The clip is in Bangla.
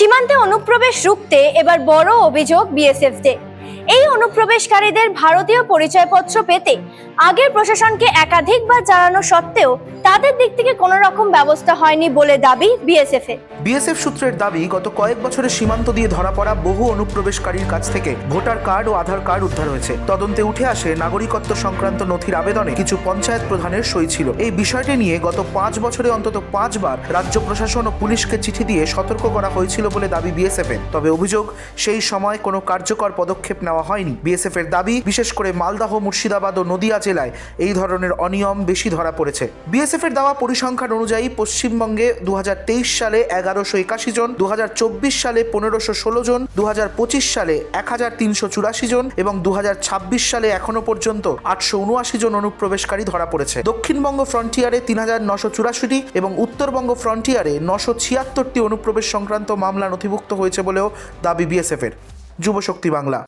সীমান্তে অনুপ্রবেশ রুখতে এবার বড় অভিযোগ বিএসএফদের। এই অনুপ্রবেশকারীদের ভারতীয় পরিচয়পত্র পেতে আগের প্রশাসনকে একাধিকবার জানানো সত্ত্বেও তাদের দিক থেকে কোনো রকম ব্যবস্থা হয়নি বলে দাবি বিএসএফ এর। বিএসএফ সূত্রের দাবি, গত কয়েক বছরে সীমান্ত দিয়ে ধরা পড়া বহু অনুপ্রবেশকারীর কাছ থেকে ভোটার কার্ড ও আধার কার্ড উদ্ধার হয়েছে। তদন্তে উঠে আসে নাগরিকত্ব সংক্রান্ত নথির আবেদনে কিছু পঞ্চায়েত প্রধানের সই ছিল। এই বিষয়টি নিয়ে গত 5 বছরে অন্তত 5 বার রাজ্য প্রশাসন ও পুলিশকে চিঠি দিয়ে সতর্ক করা হয়েছিল বলে দাবি বিএসএফ এর। তবে অভিযোগ, সেই সময় কোনো কার্যকর পদক্ষেপ নেওয়া হয়নি। বিএসএফ এর দাবি, বিশেষ করে মালদহ, মুর্শিদাবাদ ও নদিয়া জেলায় এই ধরনের অনিয়ম বেশি ধরা পড়েছে। বিএসএফ এর দেওয়া পরিসংখ্যান অনুযায়ী পশ্চিমবঙ্গে 2023 সালে 1181 জন, 2024 সালে 1516 জন, 2025 সালে 1384 জন এবং 2026 সালে এখনো পর্যন্ত 879 জন অনুপ্রবেশকারী ধরা পড়েছে। দক্ষিণবঙ্গ ফ্রন্টিয়ারে 3984টি এবং উত্তরবঙ্গ ফ্রন্টিয়ারে 976টি অনুপ্রবেশ সংক্রান্ত মামলা নথিভুক্ত হয়েছে বলেও দাবি বিএসএফ এর। যুবশক্তি বাংলা।